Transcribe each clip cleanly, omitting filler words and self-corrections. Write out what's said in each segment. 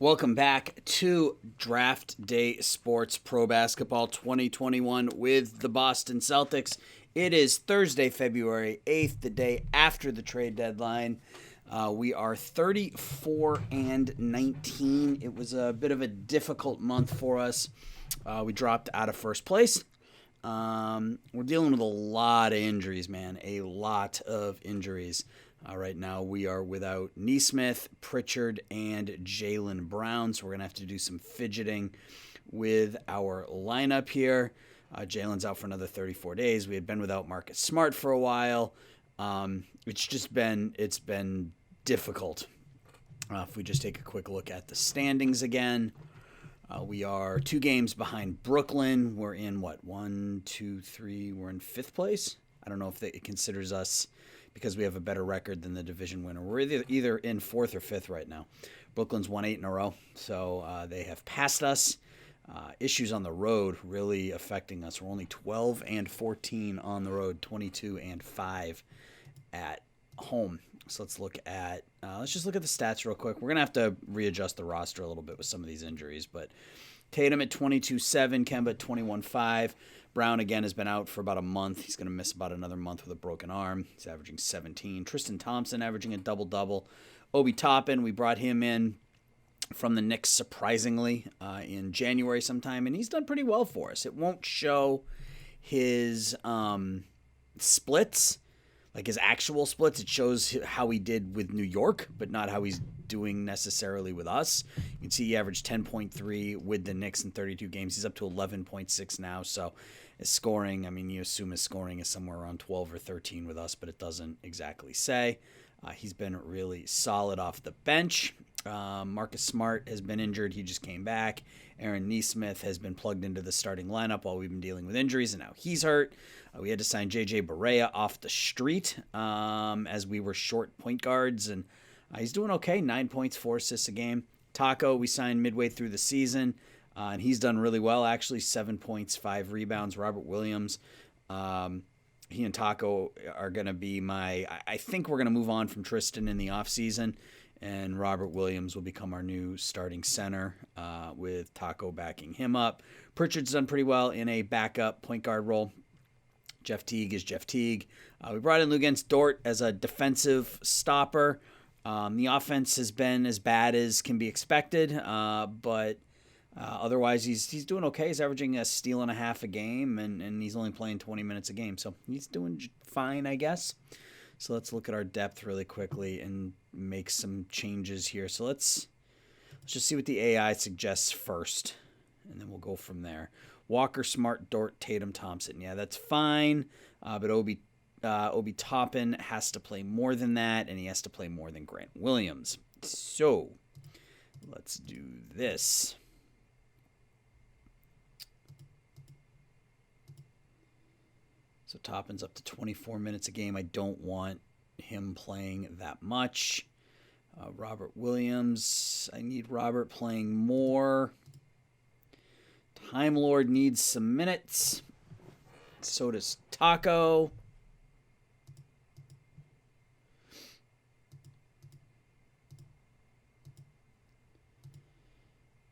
Welcome back to Draft Day Sports Pro Basketball 2021 with the Boston Celtics. It is Thursday, February 8th, the day after the trade deadline. We are 34-19. It was a bit of a difficult month for us. We dropped out of first place. We're dealing with a lot of injuries, man. A lot of injuries. Right now we are without Nesmith, Pritchard, and Jaylen Brown, so we're going to have to do some fidgeting with our lineup here. Jaylen's out for another 34 days. We had been without Marcus Smart for a while. It's been difficult. If we just take a quick look at the standings again, we are 2 games behind Brooklyn. We're in we're in 5th place. I don't know if it considers us because we have a better record than the division winner. We're either in 4th or 5th right now. Brooklyn's won 8 in a row, so they have passed us. Issues on the road really affecting us. We're only 12-14 on the road, 22-5 at home. So let's just look at the stats real quick. We're gonna have to readjust the roster a little bit with some of these injuries, but Tatum at 22-7, Kemba at 21-5. Brown, again, has been out for about a month. He's going to miss about another month with a broken arm. He's averaging 17. Tristan Thompson averaging a double-double. Obi Toppin, we brought him in from the Knicks, surprisingly, in January sometime, and he's done pretty well for us. It won't show his splits, like his actual splits. It shows how he did with New York, but not how he's doing necessarily with us. You can see he averaged 10.3 with the Knicks in 32 games. He's up to 11.6 now, so his scoring, you assume his scoring is somewhere around 12 or 13 with us, but it doesn't exactly say. He's been really solid off the bench. Marcus Smart has been injured. He just came back. Aaron Nesmith has been plugged into the starting lineup while we've been dealing with injuries, and now he's hurt. We had to sign J.J. Barea off the street as we were short point guards, and he's doing okay. 9 points, 4 assists a game. Taco, we signed midway through the season, and he's done really well, actually. 7 points, 5 rebounds. Robert Williams, he and Taco are going to be I think we're going to move on from Tristan in the offseason, and Robert Williams will become our new starting center with Taco backing him up. Pritchard's done pretty well in a backup point guard role. Jeff Teague is Jeff Teague. We brought in Luguentz Dort as a defensive stopper. The offense has been as bad as can be expected, but otherwise he's doing okay. He's averaging a steal and a half a game, and he's only playing 20 minutes a game, so he's doing fine, I guess. So let's look at our depth really quickly and make some changes here. So let's just see what the AI suggests first, and then we'll go from there. Walker, Smart, Dort, Tatum, Thompson. Yeah, that's fine, but Obi Toppin has to play more than that, and he has to play more than Grant Williams. So let's do this. So Toppin's up to 24 minutes a game. I don't want him playing that much. Robert Williams, I need Robert playing more. Time Lord needs some minutes. So does Taco.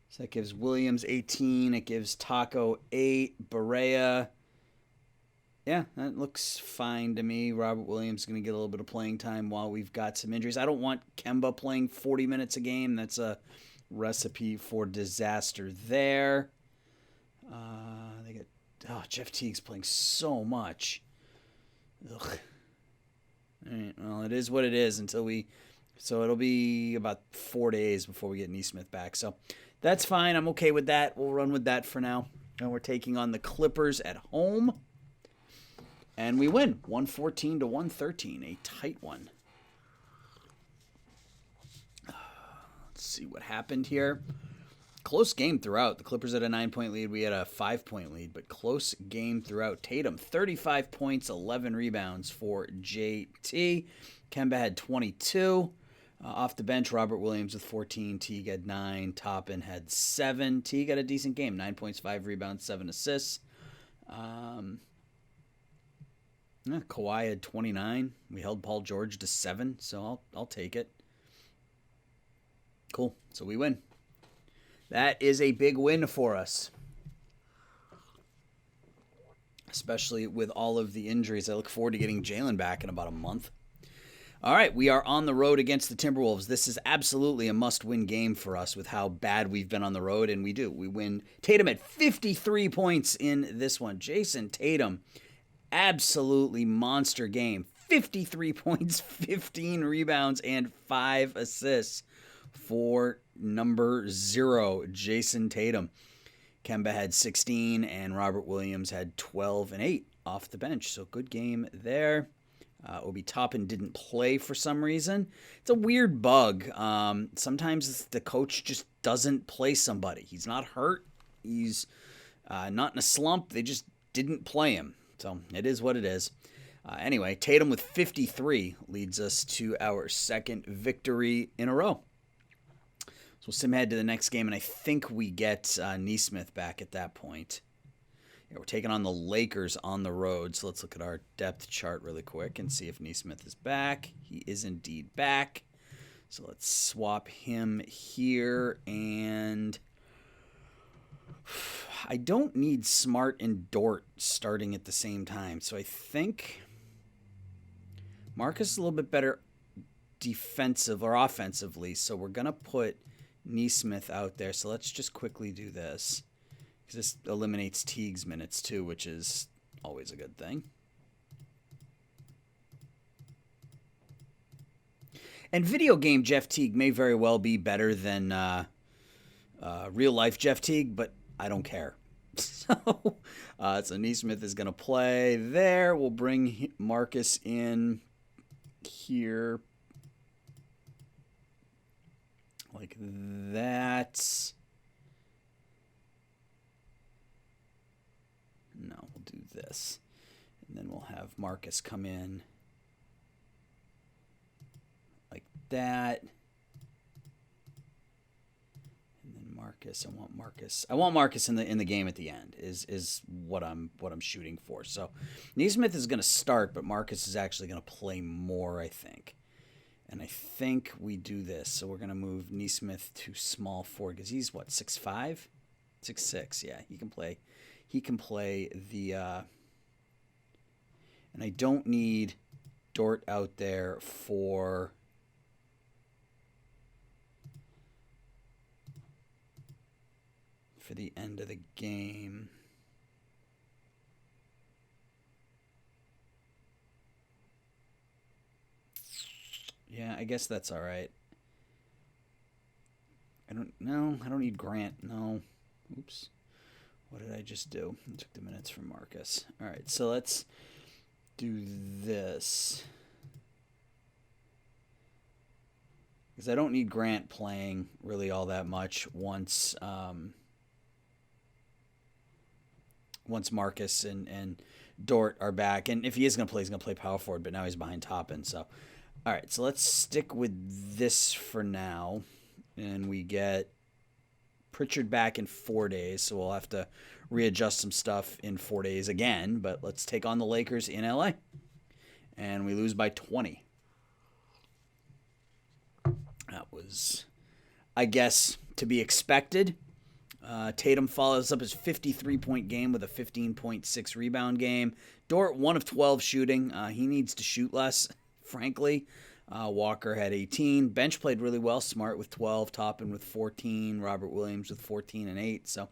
So that gives Williams 18. It gives Taco 8. Barea. Yeah, that looks fine to me. Robert Williams is going to get a little bit of playing time while we've got some injuries. I don't want Kemba playing 40 minutes a game. That's a recipe for disaster there. Jeff Teague's playing so much. Ugh. All right, well, it is what it is so it'll be about 4 days before we get Nesmith back. So that's fine. I'm okay with that. We'll run with that for now. And we're taking on the Clippers at home. And we win 114-113, a tight one. Let's see what happened here. Close game throughout. The Clippers had a 9-point lead. We had a 5-point lead, but close game throughout. Tatum, 35 points, 11 rebounds for JT. Kemba had 22. Off the bench, Robert Williams with 14. Teague had 9. Toppin had 7. Teague had a decent game. 9 points, 5 rebounds, 7 assists. Kawhi had 29. We held Paul George to 7, so I'll take it. Cool. So we win. That is a big win for us, especially with all of the injuries. I look forward to getting Jalen back in about a month. All right, we are on the road against the Timberwolves. This is absolutely a must-win game for us with how bad we've been on the road, and we do. We win. Tatum at 53 points in this one. Jason Tatum, absolutely monster game. 53 points, 15 rebounds, and 5 assists for number 0, Jason Tatum. Kemba had 16, and Robert Williams had 12 and 8 off the bench. So good game there. Obi Toppin didn't play for some reason. It's a weird bug. Sometimes the coach just doesn't play somebody. He's not hurt. He's not in a slump. They just didn't play him. So it is what it is. Anyway, Tatum with 53 leads us to our second victory in a row. So we'll sim ahead to the next game, and I think we get Nesmith back at that point. Yeah, we're taking on the Lakers on the road, so let's look at our depth chart really quick and see if Nesmith is back. He is indeed back. So let's swap him here, and I don't need Smart and Dort starting at the same time, so I think Marcus is a little bit better defensive or offensively, so we're going to put Nesmith out there. So let's just quickly do this, because this eliminates Teague's minutes too, which is always a good thing. And video game Jeff Teague may very well be better than real life Jeff Teague, but I don't care. So Nesmith is going to play there. We'll bring Marcus in here like that. No, we'll do this. And then we'll have Marcus come in like that. And then Marcus, I want Marcus in the game at the end is what I'm shooting for. So Nesmith is going to start, but Marcus is actually going to play more, I think. And I think we do this. So we're going to move Nesmith to small forward because he's what, 6'5"? 6'6", yeah. He can play the and I don't need Dort out there for the end of the game. Yeah, I guess that's all right. I don't need Grant. No. Oops. What did I just do? I took the minutes from Marcus. All right, so let's do this. Because I don't need Grant playing really all that much once Marcus and Dort are back. And if he is going to play, he's going to play power forward, but now he's behind Toppin. So, all right, so let's stick with this for now. And we get Pritchard back in 4 days, so we'll have to readjust some stuff in 4 days again. But let's take on the Lakers in LA. And we lose by 20. That was, I guess, to be expected. Tatum follows up his 53-point game with a 15.6 rebound game. Dort, 1 of 12 shooting. He needs to shoot less, frankly. Walker had 18. Bench played really well. Smart with 12. Toppin with 14. Robert Williams with 14 and 8. So,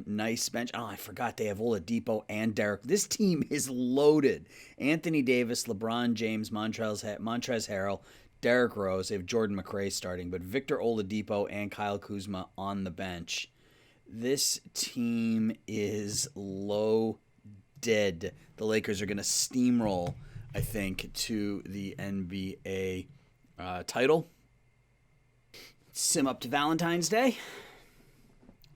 nice bench. Oh, I forgot they have Oladipo and Derek. This team is loaded. Anthony Davis, LeBron James, Montrezl Harrell, Derrick Rose. They have Jordan McRae starting, but Victor Oladipo and Kyle Kuzma on the bench. This team is loaded. The Lakers are going to steamroll, I think, to the NBA title. Sim up to Valentine's Day.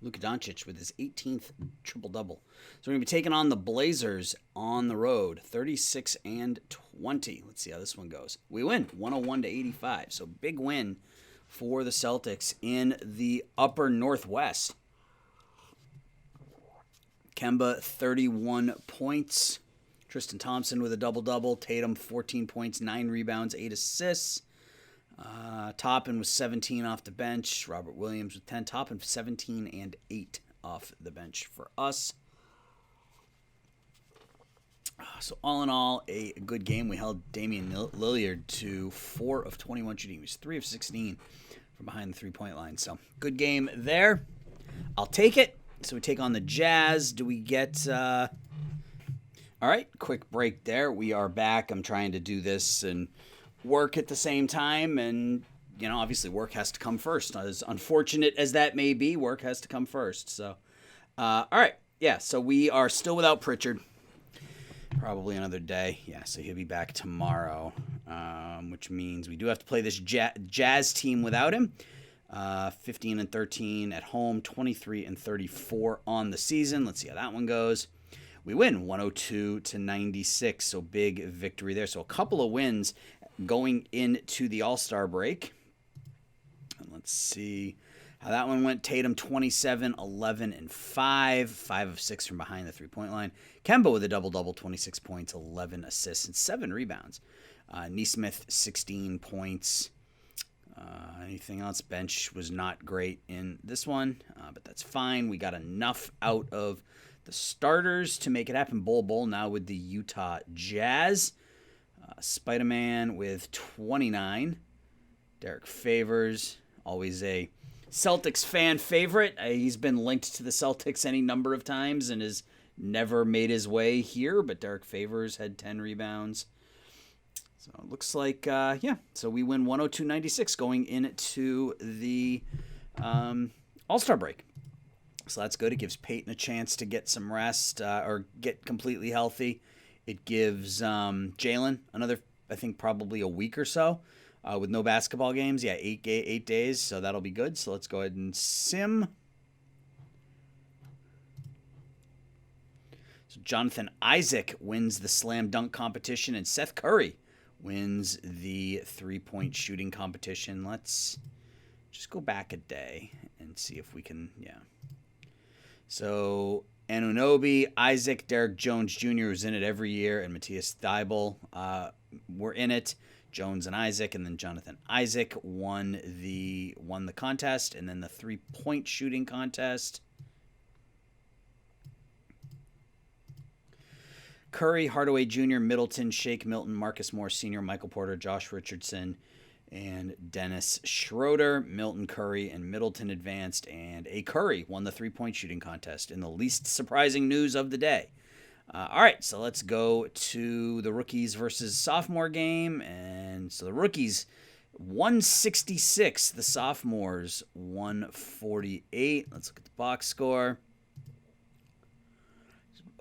Luka Doncic with his 18th triple-double. So we're going to be taking on the Blazers on the road, 36 and 20. Let's see how this one goes. We win, 101-85. So big win for the Celtics in the upper Northwest. Kemba, 31 points. Tristan Thompson with a double-double. Tatum, 14 points, 9 rebounds, 8 assists. Toppin was 17 off the bench. Robert Williams with 10. Toppin 17 and 8 off the bench for us. So all in all, a good game. We held Damian Lillard to 4 of 21 shooting. He was 3 of 16 from behind the three-point line. So good game there. I'll take it. So we take on the Jazz. Do we get... All right, quick break there. We are back. I'm trying to do this and work at the same time. And, you know, obviously work has to come first. As unfortunate as that may be, work has to come first. So, all right. Yeah, so we are still without Pritchard. Probably another day. Yeah, so he'll be back tomorrow, which means we do have to play this Jazz team without him. 15 and 13 at home, 23 and 34 on the season. Let's see how that one goes. We win 102-96, so big victory there. So a couple of wins going into the All-Star break. And let's see how that one went. Tatum 27, 11, and 5. 5 of 6 from behind the three-point line. Kemba with a double-double, 26 points, 11 assists, and 7 rebounds. Nesmith, 16 points. Anything else? Bench was not great in this one, but that's fine. We got enough out of the starters to make it happen. Bol now with the Utah Jazz. Spider-Man with 29. Derek Favors, always a Celtics fan favorite. He's been linked to the Celtics any number of times and has never made his way here, but Derek Favors had 10 rebounds. So it looks like, so we win 102-96 going into the All-Star break. So that's good. It gives Peyton a chance to get some rest or get completely healthy. It gives Jalen another, I think, probably a week or so with no basketball games. Yeah, 8 days, so that'll be good. So let's go ahead and sim. So Jonathan Isaac wins the slam dunk competition, and Seth Curry wins the three-point shooting competition. Let's just go back a day and see if we can, So Anunoby, Isaac, Derek Jones Jr., who's in it every year, and Matthias Thybulle were in it. Jones and Isaac, and then Jonathan Isaac won the contest, and then the three-point shooting contest. Curry, Hardaway Jr., Middleton, Shake Milton, Marcus Morris Sr., Michael Porter, Josh Richardson, and Dennis Schroeder. Milton, Curry, and Middleton advanced, and A. Curry won the three-point shooting contest in the least surprising news of the day. All right, so let's go to the rookies versus sophomore game. And so the rookies, 166. The sophomores, 148. Let's look at the box score.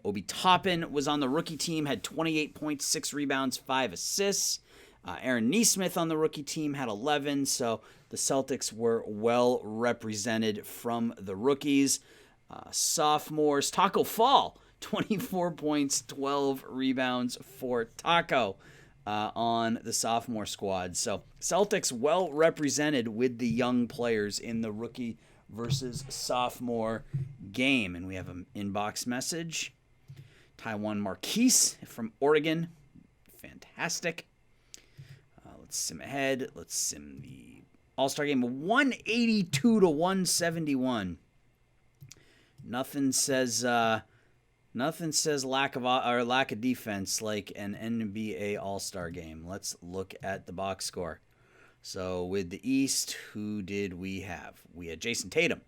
Obi Toppin was on the rookie team, had 28 points, 6 rebounds, 5 assists. Aaron Nesmith on the rookie team had 11, so the Celtics were well represented from the rookies. Sophomores, Taco Fall, 24 points, 12 rebounds for Taco on the sophomore squad. So Celtics well represented with the young players in the rookie versus sophomore game. And we have an inbox message. Taiwan Marquise from Oregon. Fantastic. Let's sim ahead. Let's sim the All-Star game. 182-171. Nothing says lack of defense like an NBA All-Star game. Let's look at the box score. So with the East, who did we have? We had Jason Tatum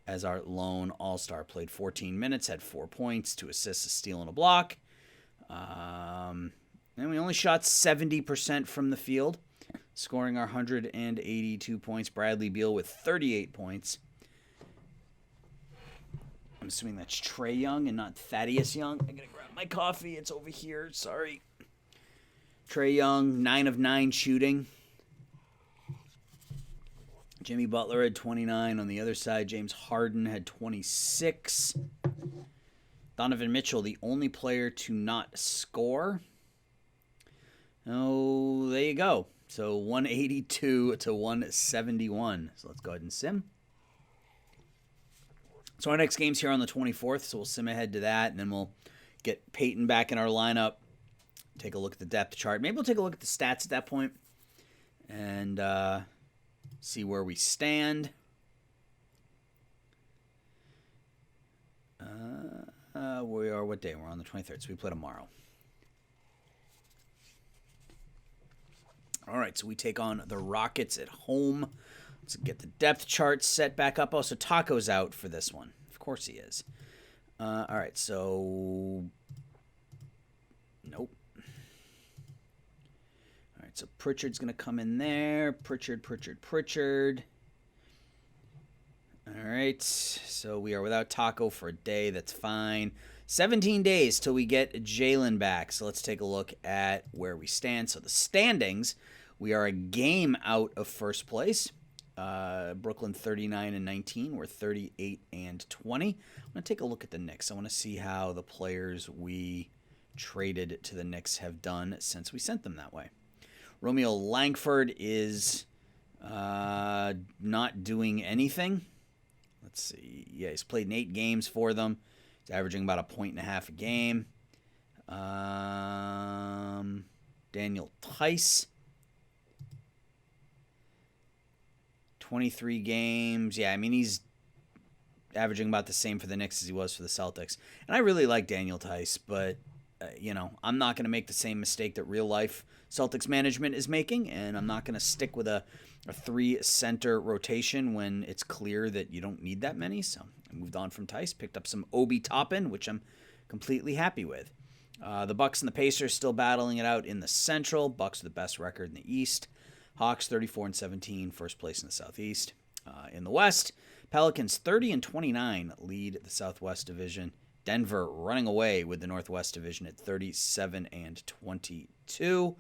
as our lone All-Star. Played 14 minutes, had 4 points, 2 assists, a steal, and a block. And we only shot 70% from the field, scoring our 182 points. Bradley Beal with 38 points. I'm assuming that's Trae Young and not Thaddeus Young. I gotta grab my coffee. It's over here. Sorry. Trae Young, 9 of 9 shooting. Jimmy Butler had 29. On the other side, James Harden had 26. Donovan Mitchell, the only player to not score. Oh, there you go. So 182-171. So let's go ahead and sim. So our next game's here on the 24th, so we'll sim ahead to that, and then we'll get Peyton back in our lineup, take a look at the depth chart. Maybe we'll take a look at the stats at that point and see where we stand. We are, what day? We're on the 23rd, so we play tomorrow. All right, so we take on the Rockets at home. Let's get the depth chart set back up. Oh, so Taco's out for this one. Of course he is. All right, so... Nope. All right, so Pritchard's going to come in there. Pritchard. All right, so we are without Taco for a day. That's fine. 17 days till we get Jalen back. So let's take a look at where we stand. So the standings, we are a game out of first place. Brooklyn 39-19. We're 38-20. I'm going to take a look at the Knicks. I want to see how the players we traded to the Knicks have done since we sent them that way. Romeo Langford is not doing anything. Let's see. Yeah, he's played in 8 games for them. He's averaging about 1.5 a game. Daniel Tice, 23 games. Yeah, I mean, he's averaging about the same for the Knicks as he was for the Celtics. And I really like Daniel Tice, but, I'm not going to make the same mistake that real-life Celtics management is making, and I'm not going to stick with a 3-center rotation when it's clear that you don't need that many. So I moved on from Tice, picked up some Obi Toppin, which I'm completely happy with. The Bucks and the Pacers still battling it out in the Central. Bucks are the best record in the East. Hawks 34-17, first place in the Southeast. In the West, Pelicans 30-29 lead the Southwest Division. Denver running away with the Northwest Division at 37-22.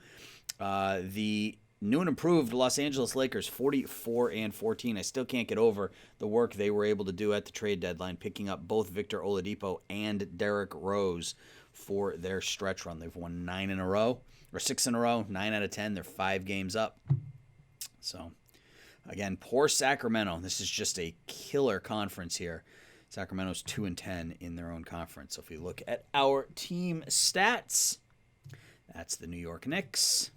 The new and improved Los Angeles Lakers 44-14. I still can't get over the work they were able to do at the trade deadline, picking up both Victor Oladipo and Derrick Rose for their stretch run. They've won 9 in a row, or 6 in a row, 9 out of 10. They're 5 games up. So, again, poor Sacramento. This is just a killer conference here. Sacramento's 2-10 in their own conference. So if we look at our team stats, that's the New York Knicks.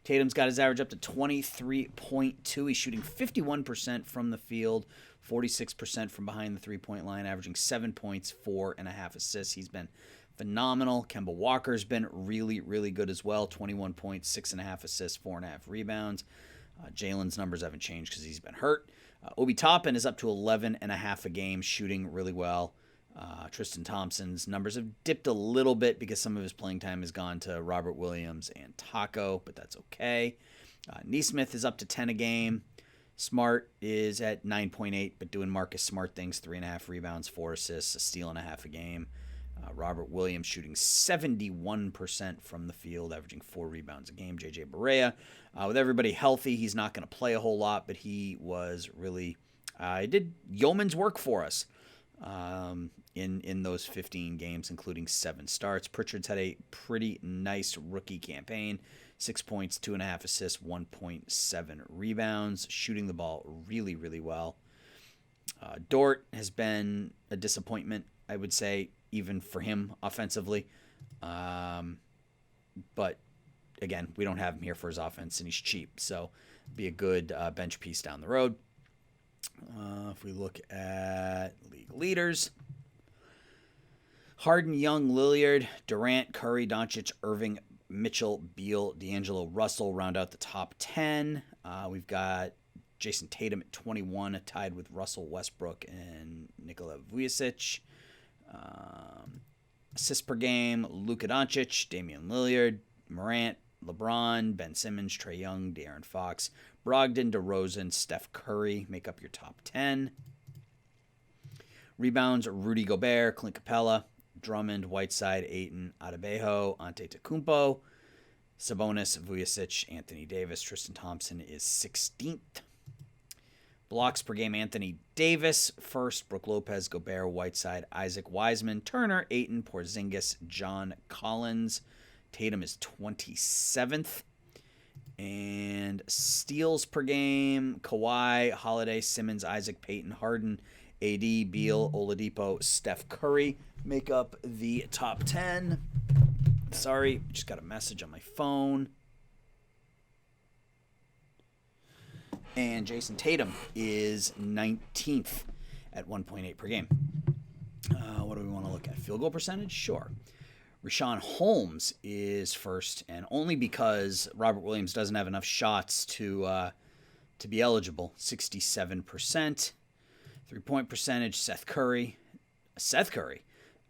Tatum's got his average up to 23.2. He's shooting 51% from the field, 46% from behind the three-point line, averaging 7 points, 4.5 assists. He's been phenomenal. Kemba Walker's been really, really good as well. 21 points, 6.5 assists, 4.5 rebounds. Jalen's numbers haven't changed because he's been hurt. Obi Toppin is up to 11.5 a game, shooting really well. Tristan Thompson's numbers have dipped a little bit because some of his playing time has gone to Robert Williams and Taco, but that's okay. Nesmith is up to 10 a game. Smart is at 9.8, but doing Marcus Smart things, 3.5 rebounds, 4 assists, a steal and a half a game. Robert Williams shooting 71% from the field, averaging 4 rebounds a game. J.J. Barea, with everybody healthy, he's not going to play a whole lot, but he was really he did yeoman's work for us in those 15 games, including 7 starts. Pritchard's had a pretty nice rookie campaign. 6 points, 2.5 assists, 1.7 rebounds, shooting the ball really, really well. Dort has been a disappointment, I would say, even for him offensively. But, again, we don't have him here for his offense, and he's cheap. So, be a good bench piece down the road. If we look at league leaders, Harden, Young, Lillard, Durant, Curry, Doncic, Irving, Mitchell, Beal, D'Angelo Russell round out the top 10. We've got Jason Tatum at 21, tied with Russell Westbrook and Nikola Vucevic. Assists per game, Luka Doncic, Damian Lillard, Morant, LeBron, Ben Simmons, Trae Young, De'Aaron Fox, Brogdon, DeRozan, Steph Curry make up your top 10. Rebounds, Rudy Gobert, Clint Capella, Drummond, Whiteside, Ayton, Adebayo, Antetokounmpo, Sabonis, Vucevic, Anthony Davis. Tristan Thompson is 16th. Blocks per game, Anthony Davis first, Brook Lopez, Gobert, Whiteside, Isaac Wiseman, Turner, Ayton, Porzingis, John Collins. Tatum is 27th. And steals per game, Kawhi, Holiday, Simmons, Isaac, Payton, Harden, AD, Beal, Oladipo, Steph Curry make up the top 10. Sorry, just got a message on my phone. And Jason Tatum is 19th at 1.8 per game. What do we want to look at? Field goal percentage? Sure. Richaun Holmes is first, and only because Robert Williams doesn't have enough shots to be eligible. 67%. Three-point percentage, Seth Curry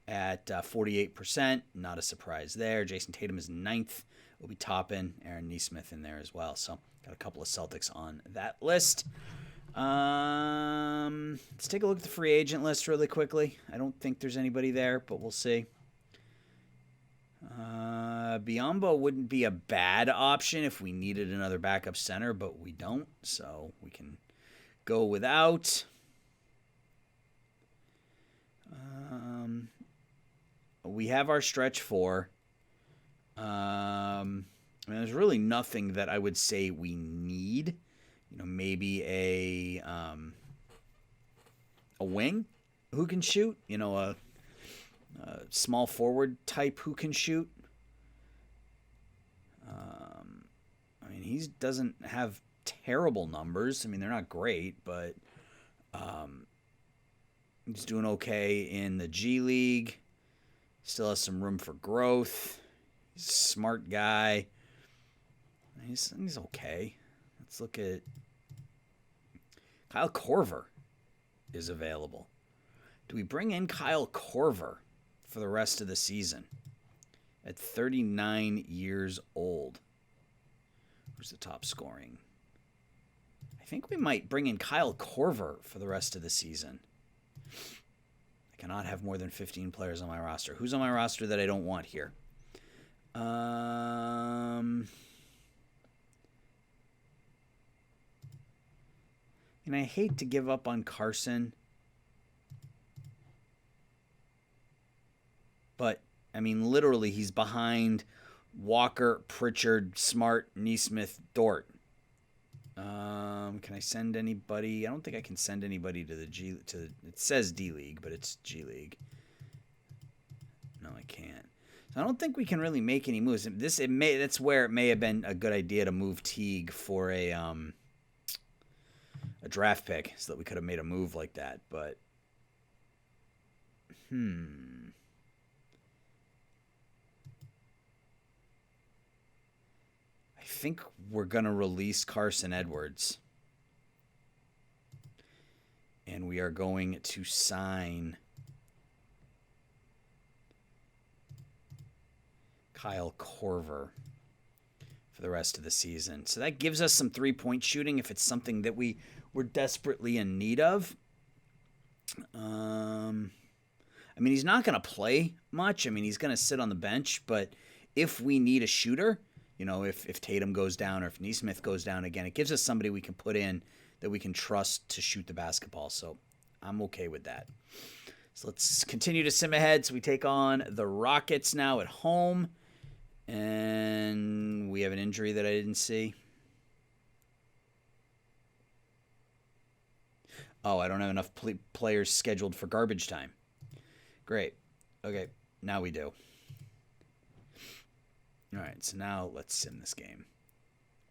at 48%. Not a surprise there. Jason Tatum is 9th. Obi Toppin, Aaron Nesmith in there as well. So got a couple of Celtics on that list. Let's take a look at the free agent list really quickly. I don't think there's anybody there, but we'll see. Biyombo wouldn't be a bad option if we needed another backup center, but we don't, so we can go without. We have our stretch four. There's really nothing that I would say we need. Maybe a wing who can shoot. A small forward type who can shoot. He doesn't have terrible numbers. They're not great, but he's doing okay in the G League. Still has some room for growth. He's a smart guy. He's okay. Let's look at Kyle Korver is available. Do we bring in Kyle Korver for the rest of the season at 39 years old? Who's the top scoring? I think we might bring in Kyle Korver for the rest of the season. I cannot have more than 15 players on my roster. Who's on my roster that I don't want here? And I hate to give up on Carson, but literally he's behind Walker, Pritchard, Smart, Nesmith, Dort. Can I send anybody? I don't think I can send anybody to the it says D League, but it's G League. No, I can't. So I don't think we can really make any moves. That's where it may have been a good idea to move Teague for a draft pick, so that we could have made a move like that. But I think we're gonna release Carson Edwards, and we are going to sign Kyle Korver for the rest of the season. So that gives us some three-point shooting if it's something that we're desperately in need of. He's not going to play much. He's going to sit on the bench, but if we need a shooter, if Tatum goes down or if Nesmith goes down again, it gives us somebody we can put in that we can trust to shoot the basketball. So I'm okay with that. So let's continue to sim ahead. So we take on the Rockets now at home. And we have an injury that I didn't see. Oh, I don't have enough players scheduled for garbage time. Great. Okay, now we do. All right, so now let's sim this game.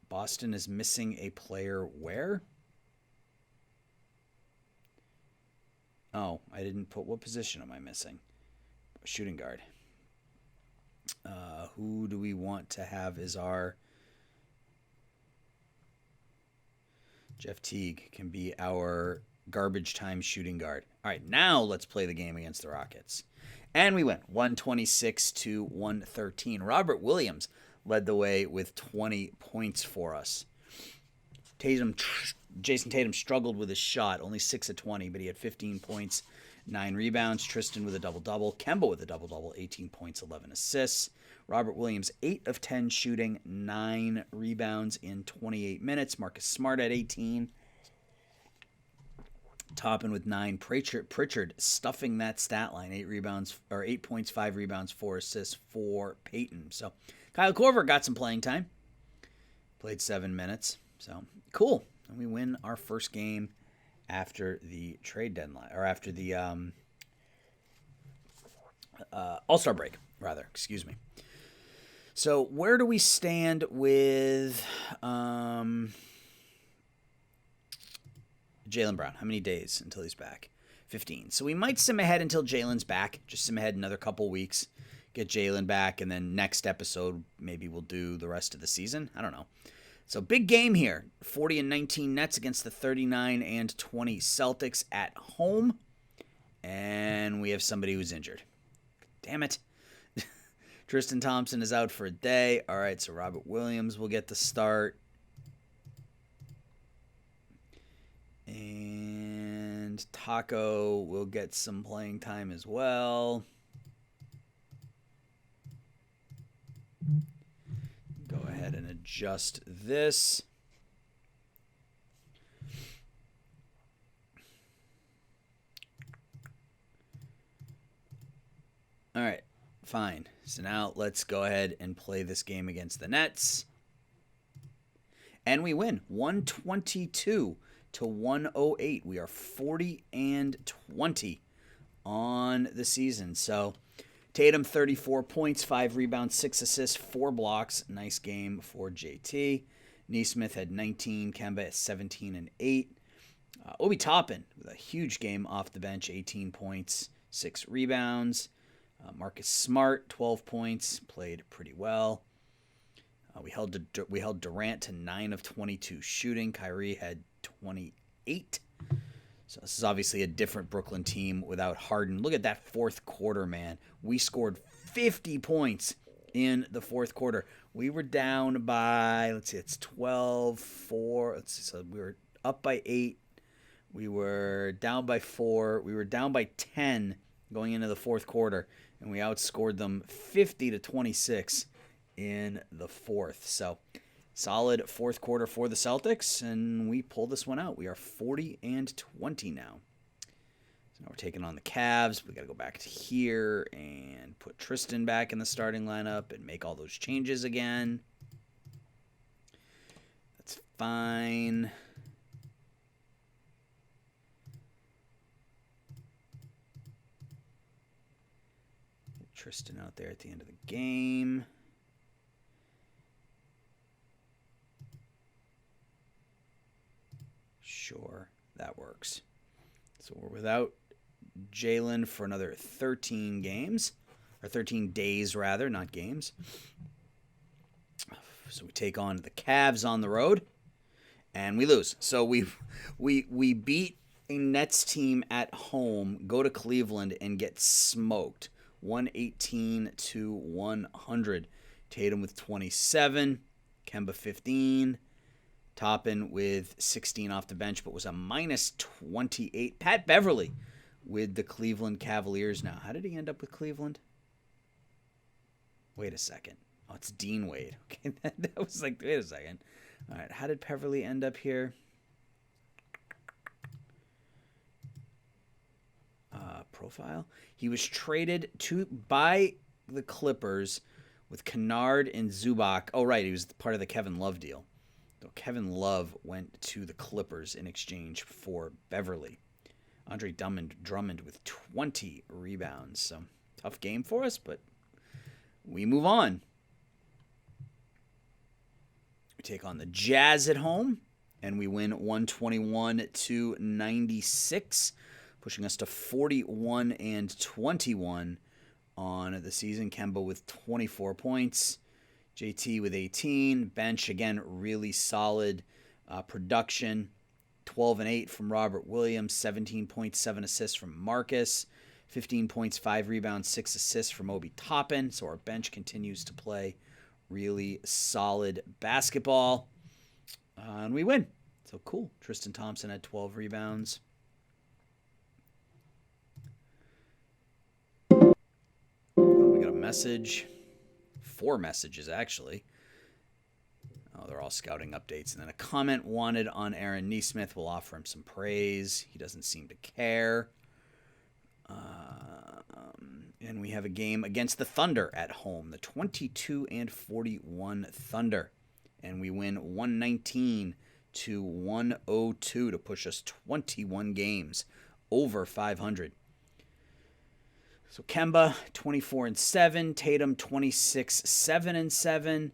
Boston is missing a player where? Oh, I didn't put... What position am I missing? Shooting guard. Who do we want to have as our... Jeff Teague can be our garbage time shooting guard. All right, now let's play the game against the Rockets. And we went 126-113. Robert Williams led the way with 20 points for us. Jason Tatum struggled with his shot, only 6 of 20, but he had 15 points, 9 rebounds. Tristan with a double-double. Kemba with a double-double, 18 points, 11 assists. Robert Williams, 8 of 10 shooting, 9 rebounds in 28 minutes. Marcus Smart at 18. Toppin with 9. Pritchard stuffing that stat line, 8 points, 5 rebounds, 4 assists for Peyton. So Kyle Korver got some playing time. Played 7 minutes. So cool. And we win our first game after the trade deadline, or after the All-Star break, rather. Excuse me. So where do we stand with Jaylen Brown? How many days until he's back? 15. So we might sim ahead until Jalen's back. Just sim ahead another couple weeks. Get Jalen back, and then next episode, maybe we'll do the rest of the season. I don't know. So big game here. 40-19 Nets against the 39-20 Celtics at home. And we have somebody who's injured. Damn it. Tristan Thompson is out for a day. All right, so Robert Williams will get the start. And Taco will get some playing time as well. Go ahead and adjust this. All right, fine. So now let's go ahead and play this game against the Nets. And we win 122-108. We are 40-20 on the season. So Tatum, 34 points, 5 rebounds, 6 assists, 4 blocks. Nice game for JT. Nesmith had 19. Kemba at 17 and 8. Obi Toppin with a huge game off the bench, 18 points, 6 rebounds. Marcus Smart, 12 points, played pretty well. We held Durant to 9 of 22 shooting. Kyrie had 28. So this is obviously a different Brooklyn team without Harden. Look at that fourth quarter, man. We scored 50 points in the fourth quarter. We were down by, let's see, it's 12-4. Let's see, so we were up by 8. We were down by 4. We were down by 10 going into the fourth quarter, and we outscored them 50-26 in the fourth. So solid fourth quarter for the Celtics, and we pull this one out. We are 40-20 now. So now we're taking on the Cavs. We got to go back to here and put Tristan back in the starting lineup and make all those changes again. That's fine. Tristan out there at the end of the game. Sure, that works. So we're without Jalen for another 13 games, or 13 days rather, not games. So we take on the Cavs on the road, and we lose. So we beat a Nets team at home, go to Cleveland, and get smoked. 118-100. Tatum with 27, Kemba 15, Toppin with 16 off the bench, but was a minus 28. Pat Beverly with the Cleveland Cavaliers now. How did he end up with Cleveland? Wait a second. Oh, it's Dean Wade. Okay, that was like, wait a second. All right, how did Beverly end up here? Profile. He was traded by the Clippers with Kennard and Zubac. Oh, right. He was part of the Kevin Love deal. So Kevin Love went to the Clippers in exchange for Beverly. Andre Drummond with 20 rebounds. So tough game for us, but we move on. We take on the Jazz at home, and we win 121-96. Pushing us to 41-21 on the season. Kemba with 24 points. JT with 18. Bench, again, really solid production. 12-8 from Robert Williams. 17 points, 7 assists from Marcus. 15 points, 5 rebounds, 6 assists from Obi Toppin. So our bench continues to play really solid basketball. And we win. So cool. Tristan Thompson had 12 rebounds. Message, 4 messages actually. Oh, they're all scouting updates. And then a comment wanted on Aaron Nesmith. We'll offer him some praise. He doesn't seem to care. And we have a game against the Thunder at home, the 22-41 Thunder. And we win 119-102 to push us 21 games over 500. So Kemba, 24-7. Tatum, 26-7-7.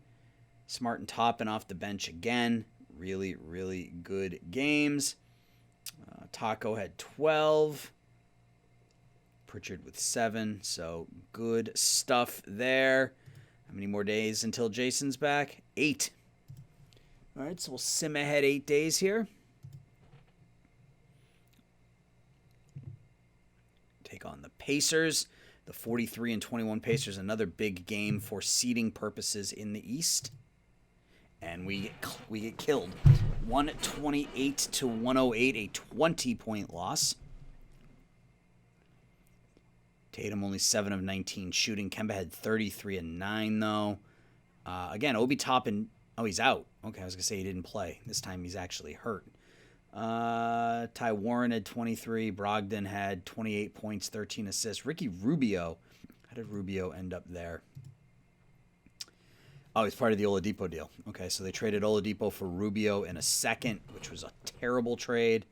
Smart and Toppin off the bench again. Really, really good games. Taco had 12. Pritchard with 7. So good stuff there. How many more days until Jason's back? 8. All right, so we'll sim ahead 8 days here. Take on the Pacers. The 43-21 Pacers, another big game for seeding purposes in the East. And we get killed. 128-108, a 20-point loss. Tatum only 7 of 19 shooting. Kemba had 33 and 9 though. Again, Obi Toppin. Oh, he's out. Okay, I was gonna say he didn't play. This time he's actually hurt. Ty Warren had 23. Brogdon had 28 points, 13 assists. Ricky Rubio. How did Rubio end up there? Oh, he's part of the Oladipo deal. Okay, so they traded Oladipo for Rubio in a second, which was a terrible trade.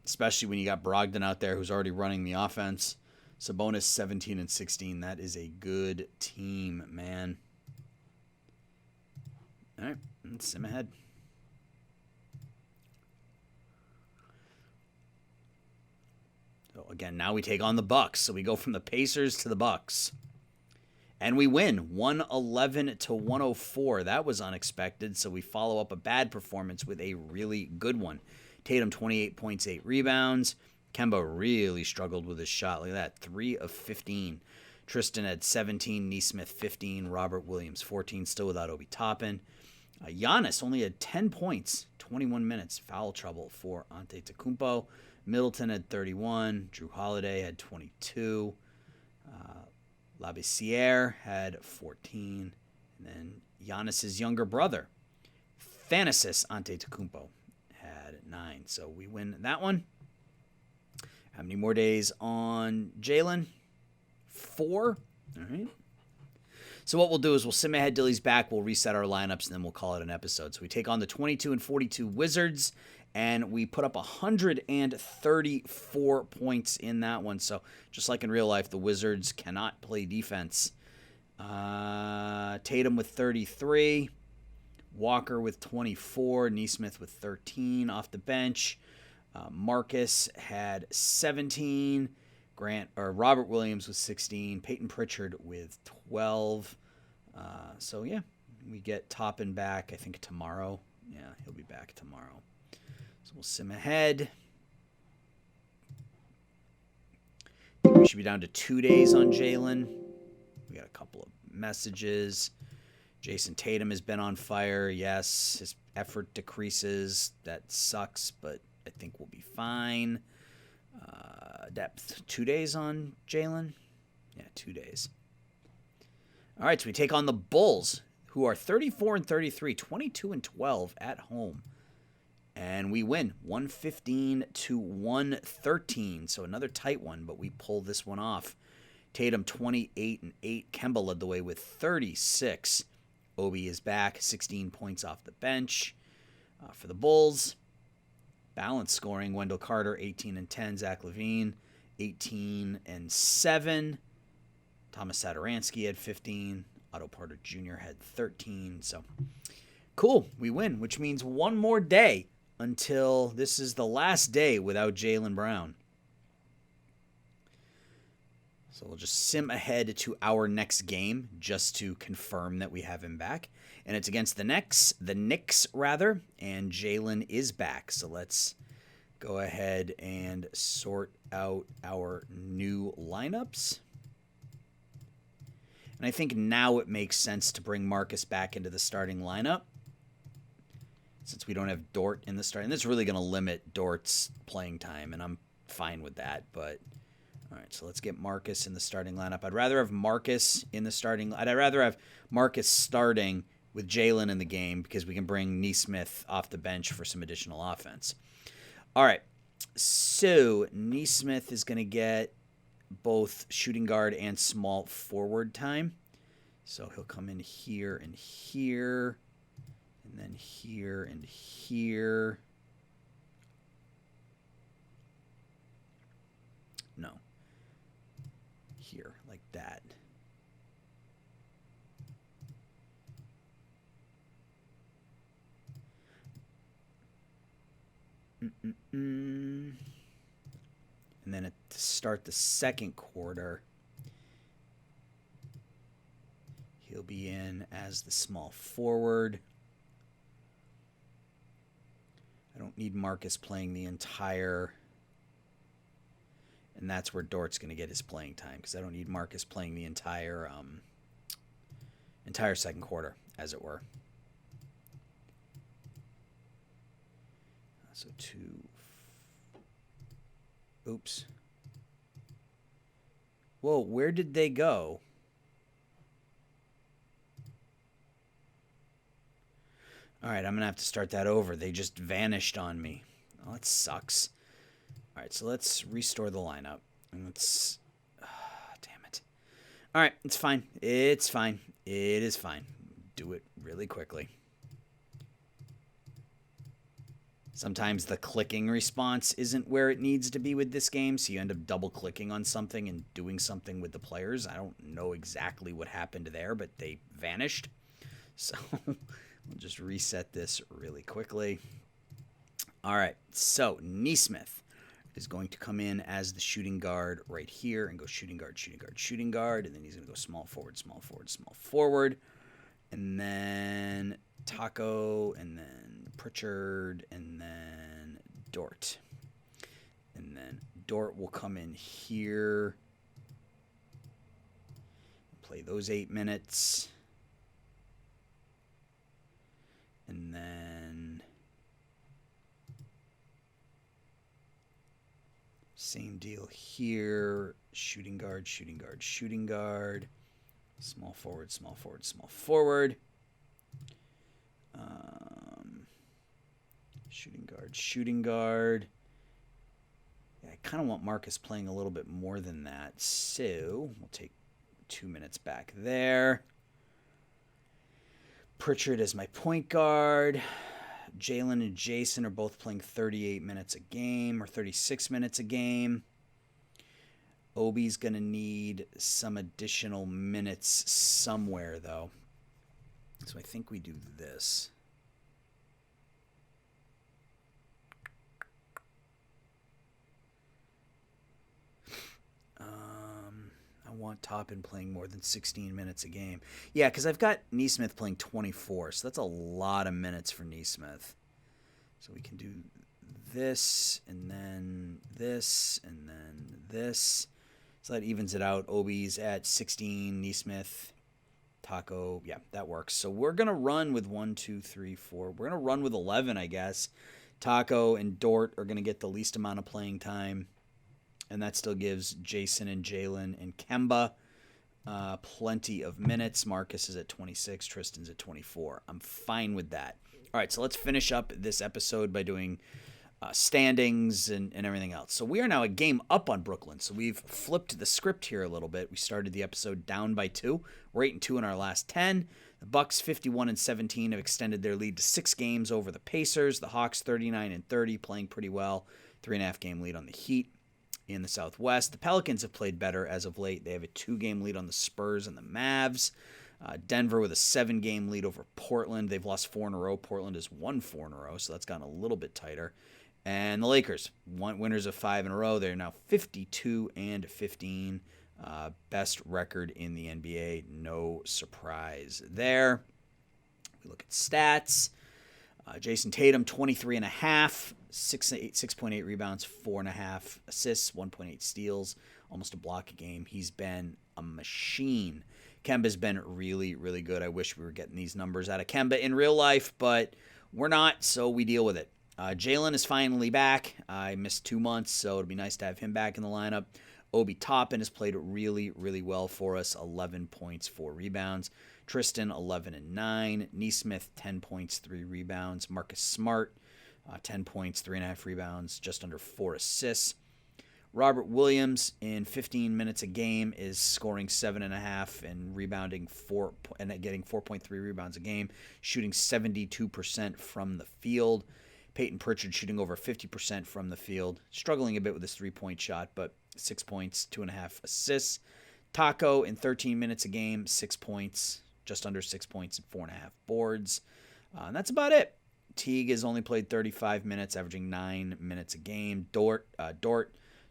Especially when you got Brogdon out there who's already running the offense. Sabonis 17-16. That is a good team, man. All right, let's sim ahead. So again, now we take on the Bucks. So we go from the Pacers to the Bucks. And we win 111-104. That was unexpected. So we follow up a bad performance with a really good one. Tatum, 28 points, 8 rebounds. Kemba really struggled with his shot. Look at that, 3 of 15. Tristan had 17, Nesmith 15, Robert Williams 14, still without Obi Toppin. Giannis only had 10 points, 21 minutes. Foul trouble for Antetokounmpo. Middleton had 31. Drew Holiday had 22. Labissiere had 14. And then Giannis's younger brother, Thanasis Antetokounmpo, had 9. So we win that one. How many more days on Jalen? 4. All right. So what we'll do is we'll sim ahead till he's back. We'll reset our lineups, and then we'll call it an episode. So we take on the 22-42 Wizards, and we put up 134 points in that one. So just like in real life, the Wizards cannot play defense. Tatum with 33. Walker with 24. Nesmith with 13 off the bench. Marcus had 17. Robert Williams with 16. Peyton Pritchard with 12. So yeah, we get Toppin back, I think, tomorrow. Yeah, he'll be back tomorrow. So we'll sim ahead. I think we should be down to 2 days on Jalen. We got a couple of messages. Jason Tatum has been on fire. Yes, his effort decreases. That sucks, but I think we'll be fine. Depth, 2 days on Jalen? Yeah, 2 days. All right, so we take on the Bulls, who are 34-33, 22-12 at home. And we win 115-113. So another tight one, but we pull this one off. Tatum 28-8. Kemba led the way with 36. Obi is back, 16 points off the bench. For the Bulls, balanced scoring. Wendell Carter 18-10. Zach LaVine 18-7. Thomas Satoransky had 15. Otto Porter Jr. had 13. So cool, we win, which means one more day until this is the last day without Jaylen Brown. So we'll just sim ahead to our next game just to confirm that we have him back. And it's against the Knicks, and Jalen is back. So let's go ahead and sort out our new lineups. And I think now it makes sense to bring Marcus back into the starting lineup, since we don't have Dort in the starting. This is really going to limit Dort's playing time, and I'm fine with that. But all right, so let's get Marcus in the starting lineup. I'd rather have Marcus starting with Jalen in the game, because we can bring Nesmith off the bench for some additional offense. All right, so Nesmith is going to get both shooting guard and small forward time. So he'll come in here and here, and then here and here. No. here, like that. And then to start the second quarter, he'll be in as the small forward. I don't need Marcus playing the entire, and that's where Dort's going to get his playing time, because I don't need Marcus playing the entire second quarter, as it were. So oops. Whoa, where did they go? All right, I'm going to have to start that over. They just vanished on me. Oh, that sucks. All right, so let's restore the lineup. And let's... damn it. All right, it's fine. It's fine. It is fine. Do it really quickly. Sometimes the clicking response isn't where it needs to be with this game, so you end up double-clicking on something and doing something with the players. I don't know exactly what happened there, but they vanished. So we'll just reset this really quickly. All right, so Nesmith is going to come in as the shooting guard right here and go shooting guard, shooting guard, shooting guard, and then he's going to go small forward, small forward, small forward, and then Taco, and then Pritchard, and then Dort. And then Dort will come in here, play those 8 minutes, and then same deal here, shooting guard, shooting guard, shooting guard, small forward, small forward, small forward. Shooting guard, shooting guard. Yeah, I kind of want Marcus playing a little bit more than that, so we'll take 2 minutes back there. Pritchard is my point guard. Jalen and Jason are both playing 38 minutes a game, or 36 minutes a game. Obi's going to need some additional minutes somewhere, though. So I think we do this. I want Toppin playing more than 16 minutes a game. Yeah, because I've got Nesmith playing 24, so that's a lot of minutes for Nesmith. So we can do this, and then this, and then this. So that evens it out. Obi's at 16, Nesmith, Taco. Yeah, that works. So we're going to run with 1, 2, 3, 4. We're going to run with 11, I guess. Taco and Dort are going to get the least amount of playing time. And that still gives Jason and Jalen and Kemba plenty of minutes. Marcus is at 26. Tristan's at 24. I'm fine with that. All right, so let's finish up this episode by doing standings and everything else. So we are now a game up on Brooklyn. So we've flipped the script here a little bit. We started the episode down by 2. We're 8-2 in our last 10. The Bucks 51-17 have extended their lead to 6 games over the Pacers. The Hawks 39-30, playing pretty well. 3.5 game lead on the Heat. In the Southwest, the Pelicans have played better as of late. They have a 2-game lead on the Spurs and the Mavs. Denver with a 7-game lead over Portland. They've lost 4 in a row. Portland has won 4 in a row, so that's gotten a little bit tighter. And the Lakers, winners of 5 in a row. They're now 52-15. Best record in the NBA. No surprise there. We look at stats. Jason Tatum, 23.5, 6.8 rebounds, 4.5 assists, 1.8 steals, almost a block a game. He's been a machine. Kemba's been really, really good. I wish we were getting these numbers out of Kemba in real life, but we're not, so we deal with it. Jalen is finally back. I missed 2 months, so it'd be nice to have him back in the lineup. Obi Toppin has played really, really well for us, 11 points, 4 rebounds. Tristan, 11-9. Nesmith, 10 points, 3 rebounds. Marcus Smart, 10 points, 3.5 rebounds, just under 4 assists. Robert Williams, in 15 minutes a game, is scoring 7.5 and rebounding 4 and getting 4.3 rebounds a game, shooting 72% from the field. Peyton Pritchard shooting over 50% from the field, struggling a bit with his 3-point shot, but 6 points, 2.5 assists. Taco in 13 minutes a game, 6 points, just under 6 points and 4.5 boards. And that's about it. Teague has only played 35 minutes, averaging 9 minutes a game. Dort,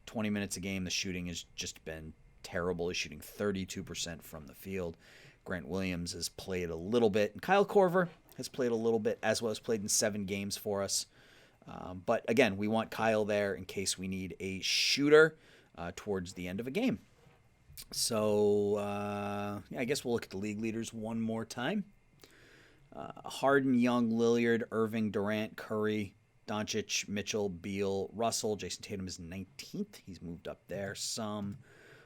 20 minutes a game. The shooting has just been terrible. He's shooting 32% from the field. Grant Williams has played a little bit. And Kyle Korver has played a little bit, as well as played in 7 games for us. But again, we want Kyle there in case we need a shooter towards the end of a game. So I guess we'll look at the league leaders one more time. Harden, Young, Lillard, Irving, Durant, Curry, Doncic, Mitchell, Beal, Russell. Jason Tatum is 19th. He's moved up there some.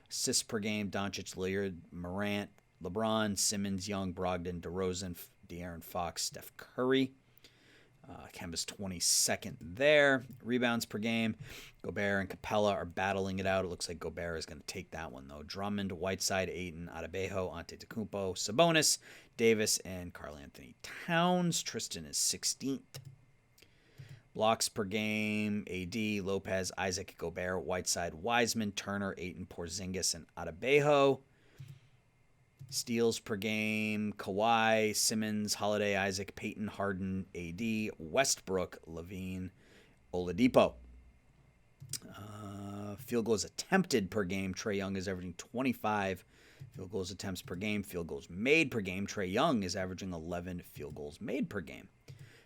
Assists per game, Doncic, Lillard, Morant, LeBron, Simmons, Young, Brogdon, DeRozan, De'Aaron Fox, Steph Curry. Kemba's 22nd there. Rebounds per game, Gobert and Capella are battling it out. It looks like Gobert is going to take that one, though. Drummond, Whiteside, Ayton, Adebayo, Antetokounmpo, Sabonis, Davis, and Karl Anthony Towns. Tristan is 16th. Blocks per game, AD, Lopez, Isaac, Gobert, Whiteside, Wiseman, Turner, Ayton, Porzingis, and Adebayo. Steals per game, Kawhi, Simmons, Holiday, Isaac, Peyton, Harden, AD, Westbrook, Levine, Oladipo. Field goals attempted per game, Trae Young is averaging 25 field goals attempts per game. Field goals made per game, Trae Young is averaging 11 field goals made per game.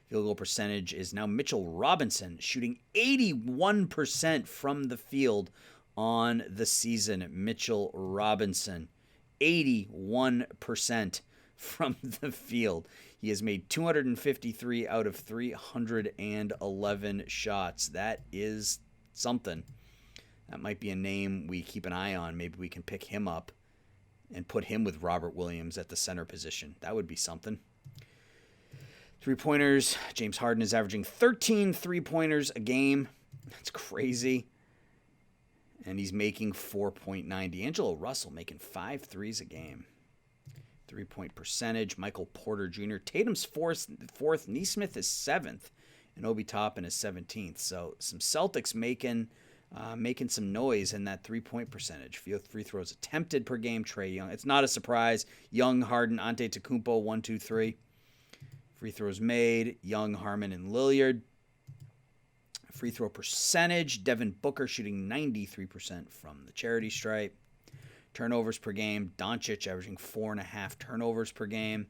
Field goal percentage is now Mitchell Robinson, shooting 81% from the field on the season. Mitchell Robinson, 81% from the field. He has made 253 out of 311 shots. That is something. That might be a name we keep an eye on. Maybe we can pick him up and put him with Robert Williams at the center position. That would be something. Three-pointers, James Harden is averaging 13 three-pointers a game. That's crazy. And he's making 4.9. D'Angelo Russell making 5 threes a game. 3-point percentage, Michael Porter Jr. Tatum's fourth. Nesmith is 7th. And Obi Toppin is 17th. So some Celtics making some noise in that 3-point percentage. Free throws attempted per game, Trae Young. It's not a surprise. Young, Harden, Antetokounmpo, 1, 2, 3. Free throws made, Young, Harmon, and Lillard. Free throw percentage, Devin Booker shooting 93% from the charity stripe. Turnovers per game, Doncic averaging 4.5 turnovers per game.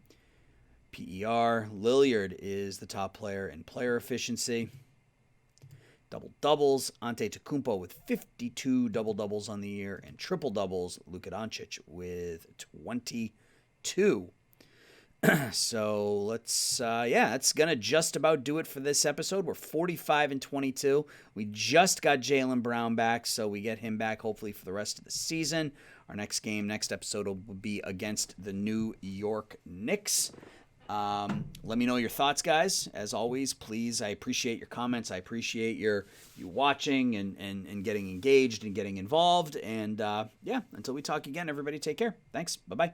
PER, Lillard is the top player in player efficiency. Double-doubles, Antetokounmpo with 52 double-doubles on the year, and triple-doubles, Luka Doncic with 22. So let's, that's going to just about do it for this episode. We're 45-22. We just got Jaylen Brown back, so we get him back hopefully for the rest of the season. Our next episode will be against the New York Knicks. Let me know your thoughts, guys. As always, please, I appreciate your comments. I appreciate you watching and getting engaged and getting involved. And, until we talk again, everybody take care. Thanks. Bye-bye.